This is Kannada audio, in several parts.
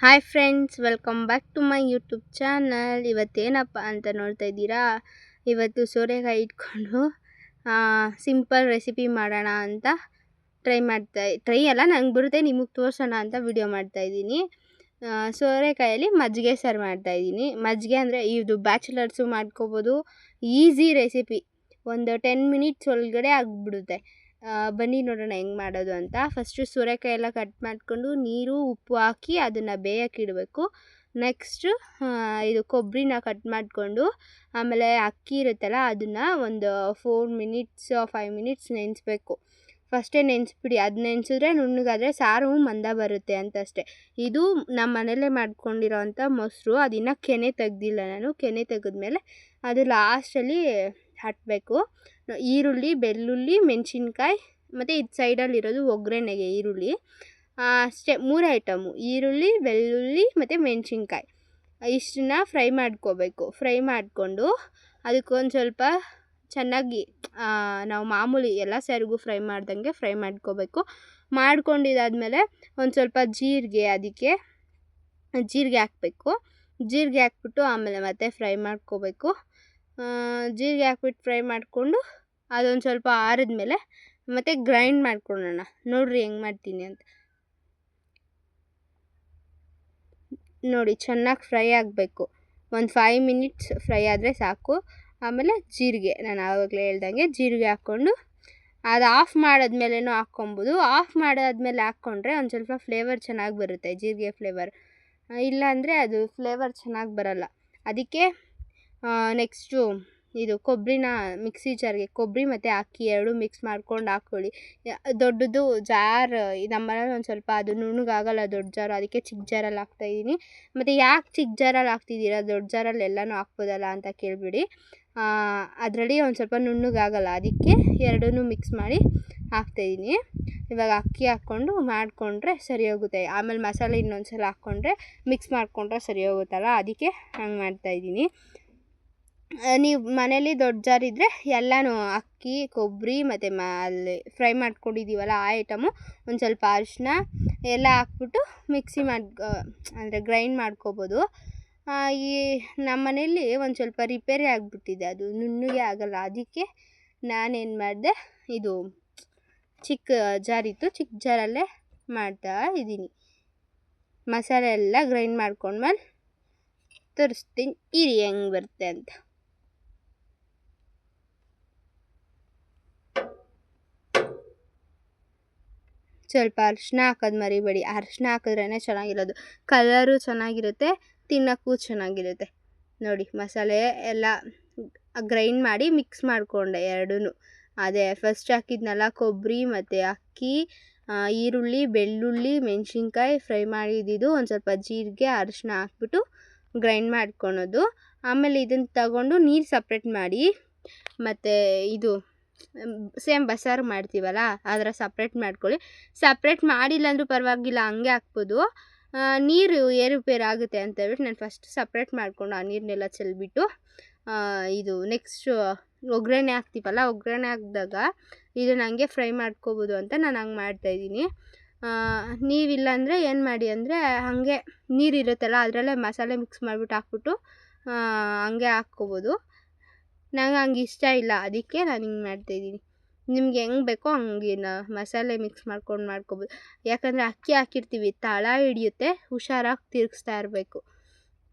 Hi friends, welcome back to my YouTube channel. ಇವತ್ತೇನಪ್ಪ ಅಂತ ನೋಡ್ತಾ ಇದ್ದೀರಾ, ಇವತ್ತು ಸೋರೆಕಾಯಿ ಇಟ್ಕೊಂಡು ಸಿಂಪಲ್ ರೆಸಿಪಿ ಮಾಡೋಣ ಅಂತ ಟ್ರೈ ಅಲ್ಲ, ನಂಗೆ ಬರುತ್ತೆ, ನಿಮಗೆ ತೋರಿಸೋಣ ಅಂತ ವಿಡಿಯೋ ಮಾಡ್ತಾಯಿದ್ದೀನಿ. ಸೋರೆಕಾಯಲ್ಲಿ ಮಜ್ಜಿಗೆ ಸಾರು ಮಾಡ್ತಾಯಿದ್ದೀನಿ. ಮಜ್ಜಿಗೆ ಅಂದರೆ ಇದು ಬ್ಯಾಚುಲರ್ಸು ಮಾಡ್ಕೋಬೋದು, ಈಸಿ ರೆಸಿಪಿ, ಒಂದು 10 ಮಿನಿಟ್ಸ್ ಒಳಗಡೆ ಆಗಿಬಿಡುತ್ತೆ. ಬನ್ನಿ ನೋಡೋಣ ಹೆಂಗೆ ಮಾಡೋದು ಅಂತ. ಫಸ್ಟು ಸೋರೆಕಾಯಿ ಎಲ್ಲ ಕಟ್ ಮಾಡಿಕೊಂಡು ನೀರು ಉಪ್ಪು ಹಾಕಿ ಅದನ್ನು ಬೇಯಕ್ಕೆ ಇಡಬೇಕು. ನೆಕ್ಸ್ಟು ಇದು ಕೊಬ್ಬರಿನ ಕಟ್ ಮಾಡಿಕೊಂಡು, ಆಮೇಲೆ ಅಕ್ಕಿ ಇರುತ್ತಲ್ಲ ಅದನ್ನು ಒಂದು 4 ಮಿನಿಟ್ಸ್ 5 ಮಿನಿಟ್ಸ್ ನೆನೆಸ್ಬೇಕು. ಫಸ್ಟೇ ನೆನೆಸ್ಬಿಡಿ, ಅದು ನೆನೆಸಿದ್ರೆ ನುಣ್ಣಗಾದರೆ ಸಾರು ಮಂದ ಬರುತ್ತೆ ಅಂತಷ್ಟೇ. ಇದು ನಮ್ಮ ಮನೇಲೇ ಮಾಡ್ಕೊಂಡಿರೋ ಅಂಥ ಮೊಸರು, ಅದಿನ್ನೂ ಕೆನೆ ತೆಗ್ದಿಲ್ಲ ನಾನು. ಕೆನೆ ತೆಗೆದ್ಮೇಲೆ ಅದು ಲಾಸ್ಟಲ್ಲಿ ಹಾಕಬೇಕು. ಈರುಳ್ಳಿ, ಬೆಳ್ಳುಳ್ಳಿ, ಮೆಣಸಿನ್ಕಾಯಿ, ಮತ್ತು ಇದು ಸೈಡಲ್ಲಿರೋದು ಒಗ್ಗರಣೆಗೆ ಈರುಳ್ಳಿ. ಅಷ್ಟೇ, 3 ಐಟಮು: ಈರುಳ್ಳಿ, ಬೆಳ್ಳುಳ್ಳಿ ಮತ್ತು ಮೆಣಸಿನ್ಕಾಯಿ. ಇಷ್ಟನ್ನ ಫ್ರೈ ಮಾಡ್ಕೋಬೇಕು. ಫ್ರೈ ಮಾಡಿಕೊಂಡು ಅದಕ್ಕೊಂದು ಸ್ವಲ್ಪ ಚೆನ್ನಾಗಿ ನಾವು ಮಾಮೂಲಿ ಎಲ್ಲ ಸಾರಿಗೂ ಫ್ರೈ ಮಾಡ್ದಂಗೆ ಫ್ರೈ ಮಾಡ್ಕೋಬೇಕು. ಮಾಡ್ಕೊಂಡಿದ್ದಾದಮೇಲೆ ಒಂದು ಸ್ವಲ್ಪ ಜೀರಿಗೆ ಹಾಕಬೇಕು. ಜೀರಿಗೆ ಹಾಕ್ಬಿಟ್ಟು ಆಮೇಲೆ ಮತ್ತೆ ಫ್ರೈ ಮಾಡ್ಕೋಬೇಕು. ಜೀರಿಗೆ ಹಾಕ್ಬಿಟ್ಟು ಫ್ರೈ ಮಾಡಿಕೊಂಡು ಅದೊಂದು ಸ್ವಲ್ಪ ಆರಿದ್ಮೇಲೆ ಮತ್ತೆ ಗ್ರೈಂಡ್ ಮಾಡ್ಕೊಳ್ಳೋಣ. ನೋಡಿರಿ ಹೆಂಗೆ ಮಾಡ್ತೀನಿ ಅಂತ. ನೋಡಿ, ಚೆನ್ನಾಗಿ ಫ್ರೈ ಆಗಬೇಕು. ಒಂದು 5 ಮಿನಿಟ್ಸ್ ಫ್ರೈ ಆದರೆ ಸಾಕು. ಆಮೇಲೆ ಜೀರಿಗೆ, ನಾನು ಆವಾಗಲೇ ಹೇಳ್ದಂಗೆ ಜೀರಿಗೆ ಹಾಕ್ಕೊಂಡು ಅದು ಆಫ್ ಮಾಡಿದ್ಮೇಲೆನೂ ಹಾಕ್ಕೊಬೋದು. ಆಫ್ ಮಾಡಾದ್ಮೇಲೆ ಹಾಕ್ಕೊಂಡ್ರೆ ಒಂದು ಸ್ವಲ್ಪ ಫ್ಲೇವರ್ ಚೆನ್ನಾಗಿ ಬರುತ್ತೆ, ಜೀರಿಗೆ ಫ್ಲೇವರ್. ಇಲ್ಲಾಂದರೆ ಅದು ಫ್ಲೇವರ್ ಚೆನ್ನಾಗಿ ಬರಲ್ಲ. ಅದಕ್ಕೆ ನೆಕ್ಸ್ಟು ಇದು ಕೊಬ್ಬರಿನ ಮಿಕ್ಸಿ ಜಾರ್ಗೆ, ಕೊಬ್ಬರಿ ಮತ್ತು ಅಕ್ಕಿ ಎರಡೂ ಮಿಕ್ಸ್ ಮಾಡ್ಕೊಂಡು ಹಾಕ್ಕೊಳ್ಳಿ. ದೊಡ್ಡದು ಜಾರ್ ನಮ್ಮ ಮನೇಲಿ ಒಂದು ಸ್ವಲ್ಪ ಅದು ನುಣ್ಣಗಾಗಲ್ಲ, ದೊಡ್ಡ ಜಾರು, ಅದಕ್ಕೆ ಚಿಕ್ಕ ಜಾರಲ್ಲಿ ಹಾಕ್ತಾಯಿದ್ದೀನಿ. ಮತ್ತು ಯಾಕೆ ಚಿಕ್ಕ ಜಾರಲ್ಲಿ ಹಾಕ್ತಿದ್ದೀರಾ, ದೊಡ್ಡ ಜಾರಲ್ಲಿ ಎಲ್ಲನೂ ಹಾಕ್ಬೋದಲ್ಲ ಅಂತ ಕೇಳಿಬಿಡಿ. ಅದರಲ್ಲಿ ಒಂದು ಸ್ವಲ್ಪ ನುಣ್ಣಗಾಗಲ್ಲ, ಅದಕ್ಕೆ ಎರಡೂ ಮಿಕ್ಸ್ ಮಾಡಿ ಹಾಕ್ತಾಯಿದ್ದೀನಿ. ಇವಾಗ ಅಕ್ಕಿ ಹಾಕ್ಕೊಂಡು ಮಾಡಿಕೊಂಡ್ರೆ ಸರಿ ಹೋಗುತ್ತೆ. ಆಮೇಲೆ ಮಸಾಲೆ ಇನ್ನೊಂದು ಸಲ ಹಾಕ್ಕೊಂಡ್ರೆ ಮಿಕ್ಸ್ ಮಾಡಿಕೊಂಡ್ರೆ ಸರಿ ಹೋಗುತ್ತಲ್ಲ, ಅದಕ್ಕೆ ಹಂಗೆ ಮಾಡ್ತಾಯಿದ್ದೀನಿ. ನೀವು ಮನೇಲಿ ದೊಡ್ಡ ಜಾರ್ ಇದ್ದರೆ ಎಲ್ಲನೂ ಅಕ್ಕಿ, ಕೊಬ್ಬರಿ ಮತ್ತು ಅಲ್ಲಿ ಫ್ರೈ ಮಾಡ್ಕೊಂಡಿದ್ದೀವಲ್ಲ ಆ ಐಟಮು, ಒಂದು ಸ್ವಲ್ಪ ಅರಿಶಿನ ಎಲ್ಲ ಹಾಕ್ಬಿಟ್ಟು ಮಿಕ್ಸಿ ಅಂದರೆ ಗ್ರೈಂಡ್ ಮಾಡ್ಕೋಬೋದು. ಈ ನಮ್ಮ ಮನೇಲಿ ಒಂದು ಸ್ವಲ್ಪ ರಿಪೇರಿ ಆಗಿಬಿಟ್ಟಿದೆ, ಅದು ನುಣ್ಣಗೆ ಆಗಲ್ಲ. ಅದಕ್ಕೆ ನಾನೇನು ಮಾಡಿದೆ, ಇದು ಚಿಕ್ಕ ಜಾರಿತ್ತು, ಚಿಕ್ಕ ಜಾರಲ್ಲೇ ಮಾಡ್ತಾ ಇದ್ದೀನಿ. ಮಸಾಲೆ ಎಲ್ಲ ಗ್ರೈಂಡ್ ಮಾಡ್ಕೊಂಡ್ಮೇಲೆ ತೋರಿಸ್ತೀನಿ ಇರಿ ಹೆಂಗೆ ಬರುತ್ತೆ ಅಂತ. ಸ್ವಲ್ಪ ಅರಿಶಿನ ಹಾಕೋದು ಮರಿಬೇಡಿ. ಅರಿಶಿನ ಹಾಕಿದ್ರೇ ಚೆನ್ನಾಗಿರೋದು, ಕಲರು ಚೆನ್ನಾಗಿರುತ್ತೆ, ತಿನ್ನೋಕ್ಕೂ ಚೆನ್ನಾಗಿರುತ್ತೆ. ನೋಡಿ, ಮಸಾಲೆ ಎಲ್ಲ ಗ್ರೈಂಡ್ ಮಾಡಿ ಮಿಕ್ಸ್ ಮಾಡಿಕೊಂಡೆ ಎರಡೂ. ಅದೇ ಫಸ್ಟ್ ಹಾಕಿದ್ನಲ್ಲ, ಕೊಬ್ಬರಿ ಮತ್ತು ಅಕ್ಕಿ, ಈರುಳ್ಳಿ, ಬೆಳ್ಳುಳ್ಳಿ, ಮೆಣಸಿನ್ಕಾಯಿ ಫ್ರೈ ಮಾಡಿದ್ದು, ಒಂದು ಸ್ವಲ್ಪ ಜೀರಿಗೆ, ಅರಿಶಿನ ಹಾಕ್ಬಿಟ್ಟು ಗ್ರೈಂಡ್ ಮಾಡ್ಕೊಳೋದು. ಆಮೇಲೆ ಇದನ್ನು ತಗೊಂಡು ನೀರು ಸಪ್ರೇಟ್ ಮಾಡಿ, ಮತ್ತು ಇದು ಸೇಮ್ ಬಸ್ಸಾರು ಮಾಡ್ತೀವಲ್ಲ ಅದರ ಸಪ್ರೇಟ್ ಮಾಡ್ಕೊಳ್ಳಿ. ಸಪ್ರೇಟ್ ಮಾಡಿಲ್ಲ ಅಂದರೂ ಪರವಾಗಿಲ್ಲ, ಹಂಗೆ ಹಾಕ್ಬೋದು. ನೀರು ಏರುಪೇರು ಆಗುತ್ತೆ ಅಂತ ಹೇಳ್ಬಿಟ್ಟು ನಾನು ಫಸ್ಟ್ ಸಪ್ರೇಟ್ ಮಾಡಿಕೊಂಡು ಆ ನೀರನ್ನೆಲ್ಲ ಚೆಲ್ಬಿಟ್ಟು ಇದು ನೆಕ್ಸ್ಟು ಒಗ್ಗರಣೆ ಹಾಕ್ತೀವಲ್ಲ, ಒಗ್ಗರಣೆ ಹಾಕಿದಾಗ ಇದನ್ನು ಹಂಗೆ ಫ್ರೈ ಮಾಡ್ಕೋಬೋದು ಅಂತ ನಾನು ಹಂಗೆ ಮಾಡ್ತಾಯಿದ್ದೀನಿ. ನೀವಿಲ್ಲ ಅಂದರೆ ಏನು ಮಾಡಿ ಅಂದರೆ, ಹಾಗೆ ನೀರಿರುತ್ತಲ್ಲ ಅದರಲ್ಲೇ ಮಸಾಲೆ ಮಿಕ್ಸ್ ಮಾಡಿಬಿಟ್ಟು ಹಾಕ್ಬಿಟ್ಟು ಹಂಗೆ ಹಾಕ್ಕೋಬೋದು. ನಂಗೆ ಹಂಗೆ ಇಷ್ಟ ಇಲ್ಲ, ಅದಕ್ಕೆ ನಾನು ಹಿಂಗೆ ಮಾಡ್ತಾಯಿದ್ದೀನಿ. ನಿಮ್ಗೆ ಹೆಂಗೆ ಬೇಕೋ ಹಂಗೆ ಮಸಾಲೆ ಮಿಕ್ಸ್ ಮಾಡ್ಕೋಬೋದು. ಯಾಕಂದರೆ ಅಕ್ಕಿ ಹಾಕಿರ್ತೀವಿ, ತಳ ಹಿಡಿಯುತ್ತೆ, ಹುಷಾರಾಗಿ ತಿರುಗಿಸ್ತಾ ಇರಬೇಕು.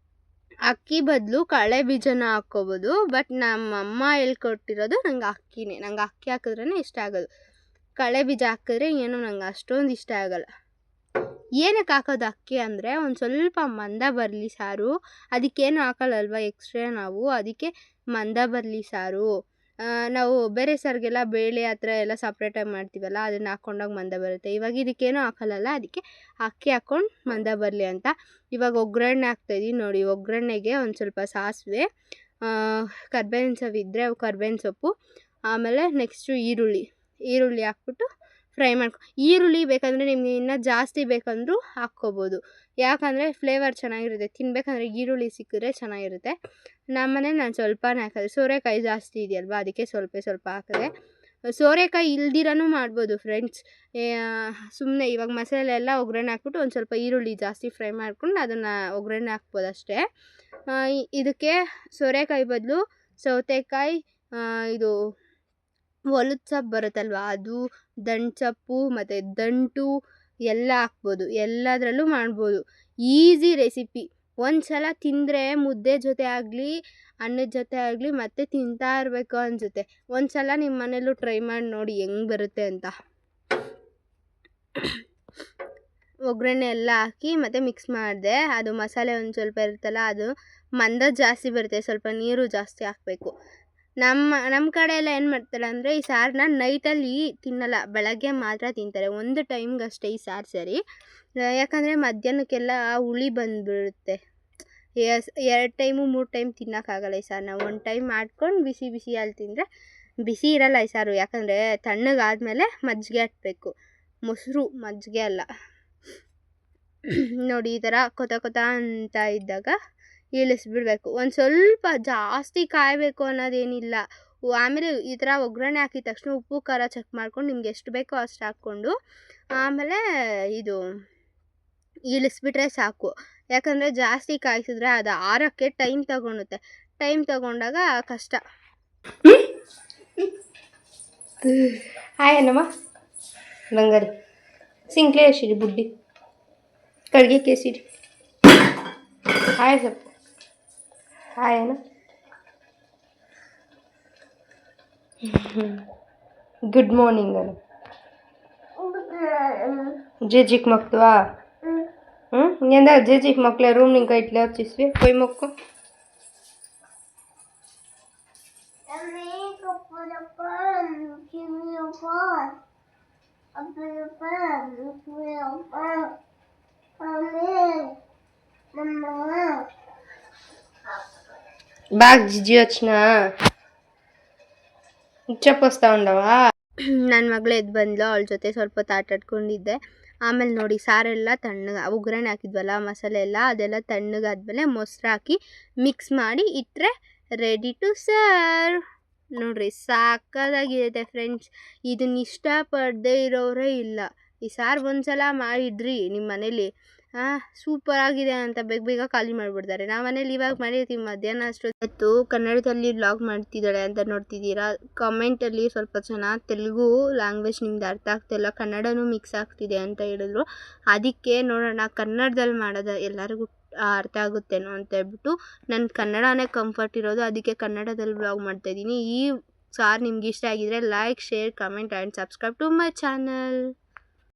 ಅಕ್ಕಿ ಬದಲು ಕಡಲೆ ಬೀಜನ ಹಾಕ್ಕೋಬೋದು, ಬಟ್ ನಮ್ಮ ಅಮ್ಮ ಹೇಳ್ಕೊಟ್ಟಿರೋದು ನಂಗೆ ಅಕ್ಕಿನೇ. ನಂಗೆ ಅಕ್ಕಿ ಹಾಕಿದ್ರೇ ಇಷ್ಟ ಆಗೋದು. ಕಡಲೆ ಬೀಜ ಹಾಕಿದ್ರೆ ಏನೋ ನಂಗೆ ಅಷ್ಟೊಂದು ಇಷ್ಟ ಆಗೋಲ್ಲ. ಏನಕ್ಕೆ ಹಾಕೋದು ಅಕ್ಕಿ ಅಂದರೆ, ಒಂದು ಸ್ವಲ್ಪ ಮಂದ ಬರಲಿ ಸಾರು, ಅದಕ್ಕೇನು ಹಾಕಲ್ಲಲ್ವ ಎಕ್ಸ್ಟ್ರಾ ನಾವು, ಅದಕ್ಕೆ ಮಂದ ಬರಲಿ ಸಾರು. ನಾವು ಬೇರೆ ಸಾರಿಗೆಲ್ಲ ಬೇಳೆ ಆ ಥರ ಎಲ್ಲ ಸಪ್ರೇಟಾಗಿ ಮಾಡ್ತೀವಲ್ಲ, ಅದನ್ನು ಹಾಕ್ಕೊಂಡಾಗ ಮಂದ ಬರುತ್ತೆ. ಇವಾಗ ಇದಕ್ಕೇನೂ ಹಾಕಲ್ಲಲ್ಲ, ಅದಕ್ಕೆ ಅಕ್ಕಿ ಹಾಕ್ಕೊಂಡು ಮಂದ ಬರಲಿ ಅಂತ. ಇವಾಗ ಒಗ್ಗರಣೆ ಹಾಕ್ತಾಯಿದ್ದೀನಿ ನೋಡಿ. ಒಗ್ಗರಣೆಗೆ ಒಂದು ಸ್ವಲ್ಪ ಸಾಸಿವೆ, ಕರ್ಬೇವಿನ ಸೊಪ್ಪು ಇದ್ದರೆ ಕರ್ಬೇವಿನ ಸೊಪ್ಪು, ಆಮೇಲೆ ನೆಕ್ಸ್ಟು ಈರುಳ್ಳಿ ಹಾಕ್ಬಿಟ್ಟು ಫ್ರೈ ಈರುಳ್ಳಿ ಬೇಕಂದರೆ ನಿಮಗೆ ಇನ್ನೂ ಜಾಸ್ತಿ ಬೇಕಂದರೂ ಹಾಕ್ಕೋಬೋದು. ಯಾಕಂದರೆ ಫ್ಲೇವರ್ ಚೆನ್ನಾಗಿರುತ್ತೆ, ತಿನ್ನಬೇಕಂದ್ರೆ ಈರುಳ್ಳಿ ಸಿಕ್ಕಿದ್ರೆ ಚೆನ್ನಾಗಿರುತ್ತೆ. ನಮ್ಮನೆ ನಾನು ಸ್ವಲ್ಪನೇ ಹಾಕೋದು, ಸೋರೆಕಾಯಿ ಜಾಸ್ತಿ ಇದೆಯಲ್ವ ಅದಕ್ಕೆ ಸ್ವಲ್ಪ ಹಾಕಿದೆ. ಸೋರೆಕಾಯಿ ಇಲ್ದಿರನೂ ಮಾಡ್ಬೋದು ಫ್ರೆಂಡ್ಸ್. ಸುಮ್ಮನೆ ಇವಾಗ ಮಸಾಲೆ ಎಲ್ಲ ಒಗ್ಗರಣೆ ಹಾಕ್ಬಿಟ್ಟು ಒಂದು ಸ್ವಲ್ಪ ಈರುಳ್ಳಿ ಜಾಸ್ತಿ ಫ್ರೈ ಮಾಡ್ಕೊಂಡು ಅದನ್ನು ಒಗ್ಗರಣೆ ಹಾಕ್ಬೋದು ಅಷ್ಟೇ. ಇದಕ್ಕೆ ಸೋರೆಕಾಯಿ ಬದಲು ಸೌತೆಕಾಯಿ, ಇದು ಒಲದ ಸೊಪ್ಪು ಬರುತ್ತಲ್ವ ಅದು, ದಂಟು ಸೊಪ್ಪು ಮತ್ತು ದಂಟು ಎಲ್ಲ ಹಾಕ್ಬೋದು. ಎಲ್ಲದರಲ್ಲೂ ಮಾಡ್ಬೋದು. Easy recipe. ಒಂದು ಸಲ ತಿಂದರೆ ಮುದ್ದೆ ಜೊತೆ ಆಗಲಿ ಅನ್ನದ ಜೊತೆ ಆಗಲಿ ಮತ್ತೆ ತಿಂತಾ ಇರಬೇಕು ಅನಿಸುತ್ತೆ. ಒಂದು ಸಲ ನಿಮ್ಮ ಮನೇಲೂ ಟ್ರೈ ಮಾಡಿ ನೋಡಿ ಹೆಂಗೆ ಬರುತ್ತೆ ಅಂತ. ಒಗ್ಗರಣೆ ಎಲ್ಲ ಹಾಕಿ ಮತ್ತು ಮಿಕ್ಸ್ ಮಾಡಿದೆ. ಅದು ಮಸಾಲೆ ಒಂದು ಸ್ವಲ್ಪ ಇರುತ್ತಲ್ಲ ಅದು ಮಂದ ಜಾಸ್ತಿ ಬರುತ್ತೆ, ಸ್ವಲ್ಪ ನೀರು ಜಾಸ್ತಿ ಹಾಕಬೇಕು. ನಮ್ಮ ಕಡೆ ಎಲ್ಲ ಏನು ಮಾಡ್ತಾರೆ ಅಂದರೆ ಈ ಸಾರನ್ನ ನೈಟಲ್ಲಿ ತಿನ್ನಲ್ಲ, ಬೆಳಗ್ಗೆ ಮಾತ್ರ ತಿಂತಾರೆ. ಒಂದು ಟೈಮ್ಗಷ್ಟೇ ಈ ಸಾರು ಸರಿ. ಯಾಕಂದರೆ ಮಧ್ಯಾಹ್ನಕ್ಕೆಲ್ಲ ಹುಳಿ ಬಂದುಬಿಡುತ್ತೆ. 2 ಟೈಮು 3 ಟೈಮ್ ತಿನ್ನೋಕ್ಕಾಗಲ್ಲ ಈ ಸಾರನ್ನ. 1 ಟೈಮ್ ಮಾಡ್ಕೊಂಡು ಬಿಸಿ ಬಿಸಿಯಲ್ಲಿ ತಿಂದರೆ ಬಿಸಿ ಇರಲ್ಲ ಈ ಸಾರು. ಯಾಕಂದರೆ ತಣ್ಣಗಾದಮೇಲೆ ಮಜ್ಜಿಗೆ ಹಾಕಬೇಕು, ಮೊಸರು, ಮಜ್ಜಿಗೆ ಅಲ್ಲ. ನೋಡಿ ಈ ಥರ ಕೊತ ಅಂತ ಇದ್ದಾಗ ಇಳಿಸ್ಬಿಡ್ಬೇಕು. ಒಂದು ಸ್ವಲ್ಪ ಜಾಸ್ತಿ ಕಾಯಬೇಕು ಅನ್ನೋದೇನಿಲ್ಲ. ಆಮೇಲೆ ಈ ಥರ ಒಗ್ಗರಣೆ ಹಾಕಿದ ತಕ್ಷಣ ಉಪ್ಪು ಖಾರ ಚೆಕ್ ಮಾಡ್ಕೊಂಡು ನಿಮ್ಗೆ ಎಷ್ಟು ಬೇಕೋ ಅಷ್ಟು ಹಾಕ್ಕೊಂಡು ಆಮೇಲೆ ಇದು ಇಳಿಸ್ಬಿಟ್ರೆ ಸಾಕು. ಯಾಕಂದರೆ ಜಾಸ್ತಿ ಕಾಯಿಸಿದ್ರೆ ಅದು ಆರೋಕ್ಕೆ ಟೈಮ್ ತಗೊಳುತ್ತೆ. ಟೈಮ್ ತಗೊಂಡಾಗ ಕಷ್ಟ. ಹಾಯನಮ್ಮ ಬಂಗಾರಿ ಸಿಂಕ್ಲೆ ಎಸಿರಿ ಬುಡ್ಡಿ ಕಡ್ಗೆ ಕೇಸಿರಿ. ಹಾಯ್ ಸ್ವಲ್ಪ ಹಾಯನ. ಗುಡ್ ಮಾರ್ನಿಂಗ್ ಅನು ಜೇಜಿಕ್ ಮಕ್ತವಾ ఏందా జేజీకి మొక్కలే రూమ్ ఇంకా ఇట్లా వచ్చేసి పోయి మొక్కు. బాగా జిజ్జి వచ్చినా చెప్పొస్ತಾ ఉండವಾ. ನನ್ನ ಮಗಳು ಎದ್ದು ಬಂದ್ಲು, ಅವಳ ಜೊತೆ ಸ್ವಲ್ಪ ಆಟಾಡ್ಕೊಂಡಿದ್ದೆ. ಆಮೇಲೆ ನೋಡಿ ಸಾರೆಲ್ಲ ತಣ್ಣಗೆ ಒಗ್ಗರಣೆ ಹಾಕಿದ್ವಲ್ಲ ಮಸಾಲೆ ಎಲ್ಲ ಅದೆಲ್ಲ ತಣ್ಣಗಾದ್ಮೇಲೆ ಮೊಸರು ಹಾಕಿ ಮಿಕ್ಸ್ ಮಾಡಿ ಇಟ್ಟರೆ ರೆಡಿ ಟು ಸರ್ವ್. ನೋಡಿರಿ ಸಾಕಾಗಿರುತ್ತೆ ಫ್ರೆಂಡ್ಸ್. ಇದನ್ನ ಇಷ್ಟಪಡದೇ ಇರೋರೇ ಇಲ್ಲ. ಈ ಸಾರು ಒಂದು ಸಲ ಮಾಡಿಡ್ರಿ ನಿಮ್ಮ ಮನೇಲಿ ಸೂಪರಾಗಿದೆ ಅಂತ ಬೇಗ ಖಾಲಿ ಮಾಡಿಬಿಡ್ತಾರೆ. ನಾವು ಮನೇಲಿ ಇವಾಗ ಮಾಡಿರ್ತೀವಿ ಮಧ್ಯಾಹ್ನ ಅಷ್ಟೊತ್ತು. ಕನ್ನಡದಲ್ಲಿ ವ್ಲಾಗ್ ಮಾಡ್ತಿದ್ದಾಳೆ ಅಂತ ನೋಡ್ತಿದ್ದೀರಾ. ಕಮೆಂಟಲ್ಲಿ ಸ್ವಲ್ಪ ಜನ ತೆಲುಗು ಲ್ಯಾಂಗ್ವೇಜ್ ನಿಮ್ದು ಅರ್ಥ ಆಗ್ತಿಲ್ಲ, ಕನ್ನಡನೂ ಮಿಕ್ಸ್ ಆಗ್ತಿದೆ ಅಂತ ಹೇಳಿದ್ರು. ಅದಕ್ಕೆ ನೋಡೋಣ ಕನ್ನಡದಲ್ಲಿ ಮಾಡೋದು ಎಲ್ಲರಿಗೂ ಅರ್ಥ ಆಗುತ್ತೇನೋ ಅಂತ ಹೇಳ್ಬಿಟ್ಟು ನನ್ನ ಕನ್ನಡನೇ ಕಂಫರ್ಟ್ ಇರೋದು, ಅದಕ್ಕೆ ಕನ್ನಡದಲ್ಲಿ ವ್ಲಾಗ್ ಮಾಡ್ತಾಯಿದ್ದೀನಿ. ಈ ಸಾರು ನಿಮ್ಗೆ ಇಷ್ಟ ಆಗಿದ್ರೆ like, share, comment and subscribe to my channel.